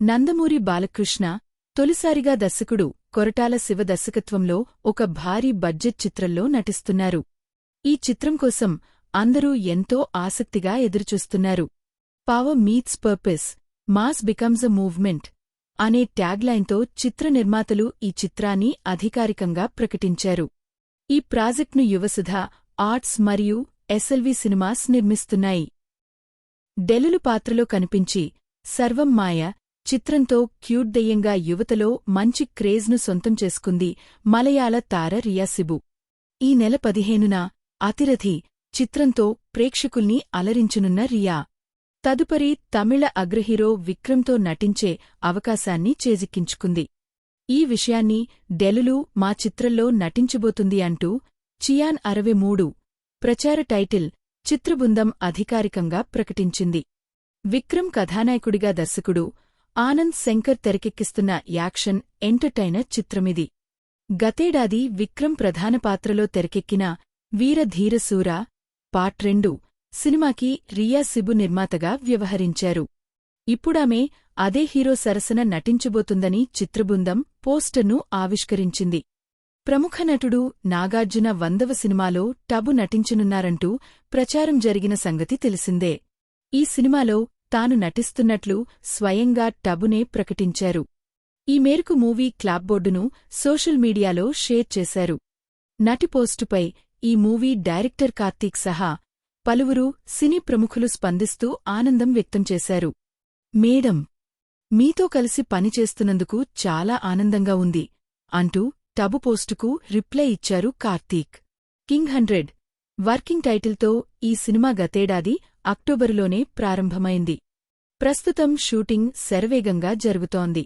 నందమూరి బాలకృష్ణ తొలిసారిగా దర్శకుడు కొరటాల శివ దర్శకత్వంలో ఒక భారీ బడ్జెట్ చిత్రంలో నటిస్తున్నారు. ఈ చిత్రం కోసం అందరూ ఎంతో ఆసక్తిగా ఎదురుచూస్తున్నారు. Power meets purpose, mass becomes a movement అనే ట్యాగ్లైన్తో చిత్ర నిర్మాతలు ఈ చిత్రాన్ని అధికారికంగా ప్రకటించారు. ఈ ప్రాజెక్ట్ను యువసుధ ఆర్ట్స్ మరియు ఎస్ఎల్వి సినిమాస్ నిర్మిస్తున్నాయి. డెలులు పాత్రలో కనిపించి సర్వం మాయ చిత్రంతో క్యూట్ దెయ్యంగా యువతలో మంచి క్రేజ్ను సొంతం చేసుకుంది మలయాళ తార రియా సిబు. ఈ నెల 15న అతిరథి చిత్రంతో ప్రేక్షకుల్ని అలరించనున్న రియా తదుపరి తమిళ అగ్రహీరో విక్రమ్తో నటించే అవకాశాన్ని చేజిక్కించుకుంది. ఈ విషయాన్ని డెలులు మా చిత్రంలో నటించబోతుంది అంటూ చియాన్ 63 ప్రచార టైటిల్ చిత్రబృందం అధికారికంగా ప్రకటించింది. విక్రమ్ కథానాయకుడిగా దర్శకుడు ఆనంద్ శంకర్ తెరకెక్కిస్తున్న యాక్షన్ ఎంటర్టైనర్ చిత్రమిది. గతేడాది విక్రమ్ ప్రధాన పాత్రలో తెరకెక్కిన వీర ధీరశూర పార్ట్ 2 సినిమాకి రియా సిబు నిర్మాతగా వ్యవహరించారు. ఇప్పుడామె అదే హీరో సరసన నటించబోతుందని చిత్రబృందం పోస్టర్ను ఆవిష్కరించింది. ప్రముఖ నటుడు నాగార్జున 100వ సినిమాలో టబు నటించనున్నారంటూ ప్రచారం జరిగిన సంగతి తెలిసిందే. ఈ సినిమాలో తాను నటిస్తున్నట్లు స్వయంగా టబునే ప్రకటించారు. ఈ మేరకు మూవీ క్లాప్బోర్డును సోషల్ మీడియాలో షేర్ చేశారు. నటి పోస్టుపై ఈ మూవీ డైరెక్టర్ కార్తీక్ సహా పలువురు సినీ ప్రముఖులు స్పందిస్తూ ఆనందం వ్యక్తం చేశారు. మేడం, మీతో కలిసి పనిచేస్తున్నందుకు చాలా ఆనందంగా ఉంది అంటూ టబు పోస్టుకు రిప్లై ఇచ్చారు కార్తీక్. కింగ్ 100 వర్కింగ్ టైటిల్తో ఈ సినిమా గతేడాది అక్టోబరులోనే ప్రారంభమైంది. ప్రస్తుతం షూటింగ్ శరవేగంగా జరుగుతోంది.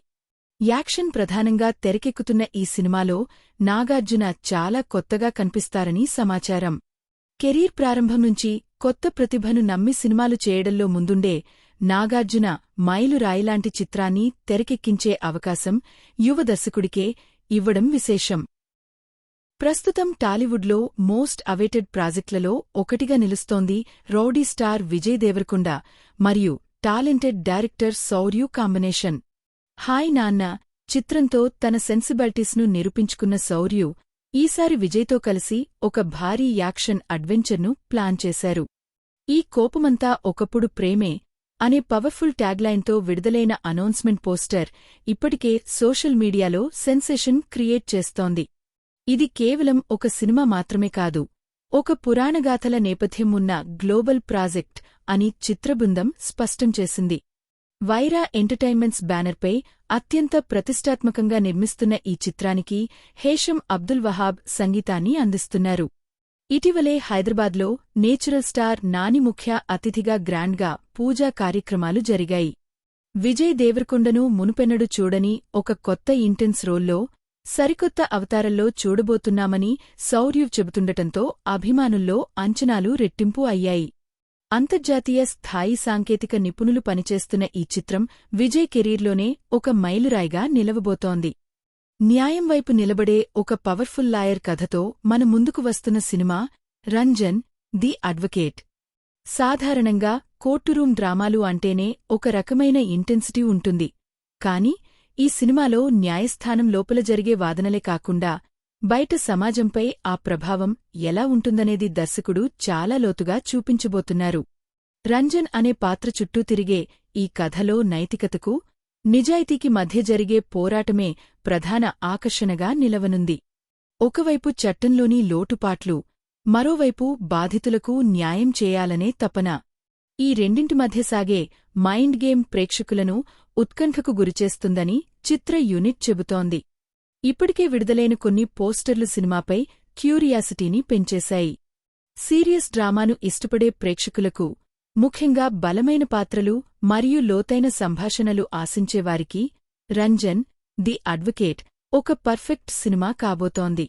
యాక్షన్ ప్రధానంగా తెరకెక్కుతున్న ఈ సినిమాలో నాగార్జున చాలా కొత్తగా కనిపిస్తారని సమాచారం. కెరీర్ ప్రారంభం నుంచి కొత్త ప్రతిభను నమ్మి సినిమాలు చేయడంలో ముందుండే నాగార్జున మైలురాయిలాంటి చిత్రాన్ని తెరకెక్కించే అవకాశం యువ దర్శకుడికే ఇవ్వడం విశేషం. ప్రస్తుతం టాలీవుడ్లో మోస్ట్ అవైటెడ్ ప్రాజెక్టులలో ఒకటిగా నిలుస్తోంది రౌడీ స్టార్ విజయ్ దేవరకొండ మరియు టాలెంటెడ్ డైరెక్టర్ శౌర్యు కాంబినేషన్. హాయ్ నాన్న చిత్రంతో తన సెన్సిబిలిటీస్ను నిరూపించుకున్న శౌర్యు ఈసారి విజయ్తో కలిసి ఒక భారీ యాక్షన్ అడ్వెంచర్ను ప్లాన్ చేశారు. ఈ కోపమంతా ఒకప్పుడు ప్రేమే అనే పవర్ఫుల్ ట్యాగ్లైన్తో విడుదలైన అనౌన్స్మెంట్ పోస్టర్ ఇప్పటికే సోషల్ మీడియాలో సెన్సేషన్ క్రియేట్ చేస్తోంది. ఇది కేవలం ఒక సినిమా మాత్రమే కాదు, ఒక పురాణగాథల నేపథ్యం ఉన్న గ్లోబల్ ప్రాజెక్ట్ అని చిత్రబృందం స్పష్టం చేసింది. వైరా ఎంటర్టైన్మెంట్స్ బ్యానర్పై అత్యంత ప్రతిష్టాత్మకంగా నిర్మిస్తున్న ఈ చిత్రానికి హేషం అబ్దుల్ వహాబ్ సంగీతాన్ని అందిస్తున్నారు. ఇటీవలే హైదరాబాద్లో నేచురల్ స్టార్ నాని ముఖ్య అతిథిగా గ్రాండ్గా పూజా కార్యక్రమాలు జరిగాయి. విజయ్ దేవరకొండను మునుపెన్నడూ చూడని ఒక కొత్త ఇంటెన్స్ రోల్లో సరికొత్త అవతారంలో చూడబోతున్నామని శౌర్యు చెబుతుండటంతో అభిమానుల్లో అంచనాలు రెట్టింపు అయ్యాయి. అంతర్జాతీయ స్థాయి సాంకేతిక నిపుణులు పనిచేస్తున్న ఈ చిత్రం విజయ్ కెరీర్లోనే ఒక మైలురాయిగా నిలవబోతోంది. న్యాయం వైపు నిలబడే ఒక పవర్ఫుల్ లాయర్ కథతో మన ముందుకు వస్తున్న సినిమా రంజన్ ది అడ్వకేట్. సాధారణంగా కోర్టురూం డ్రామాలు అంటేనే ఒక రకమైన ఇంటెన్సిటీ ఉంటుంది. కాని ఈ సినిమాలో న్యాయస్థానం లోపల జరిగే వాదనలే కాకుండా బయట సమాజంపై ఆ ప్రభావం ఎలా ఉంటుందనేది దర్శకుడు చాలా లోతుగా చూపించబోతున్నారు. రంజన్ అనే పాత్ర చుట్టూ తిరిగే ఈ కథలో నైతికతకు, నిజాయితీకి మధ్య జరిగే పోరాటమే ప్రధాన ఆకర్షణగా నిలవనుంది. ఒకవైపు చట్టంలోని లోటుపాట్లు, మరోవైపు బాధితులకు న్యాయం చేయాలనే తపన. ఈ రెండింటి మధ్య సాగే మైండ్ గేమ్ ప్రేక్షకులను ఉత్కంఠకు గురిచేస్తుందని చిత్ర యూనిట్ చెబుతోంది. ఇప్పటికే విడుదలైన కొన్ని పోస్టర్లు సినిమాపై క్యూరియాసిటీని పెంచేశాయి. సీరియస్ డ్రామాను ఇష్టపడే ప్రేక్షకులకు, ముఖ్యంగా బలమైన పాత్రలు మరియు లోతైన సంభాషణలు ఆశించేవారికి రంజన్ ది అడ్వకేట్ ఒక పర్ఫెక్ట్ సినిమా కాబోతోంది.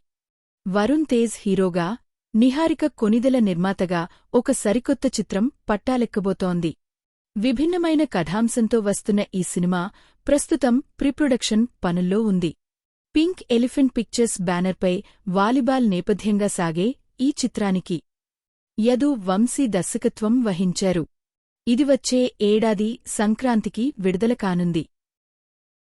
వరుణ్ తేజ్ హీరోగా, నిహారిక కొనిదెల నిర్మాతగా ఒక సరికొత్త చిత్రం పట్టాలెక్కబోతోంది. విభిన్నమైన కథాంశంతో వస్తున్న ఈ సినిమా ప్రస్తుతం ప్రీప్రొడక్షన్ పనుల్లో ఉంది. పింక్ ఎలిఫెంట్ పిక్చర్స్ బ్యానర్పై వాలీబాల్ నేపథ్యంగా సాగే ఈ చిత్రానికి యదు వంశీ దర్శకత్వం వహించారు. ఇది వచ్చే ఏడాది సంక్రాంతికి విడుదల కానుంది.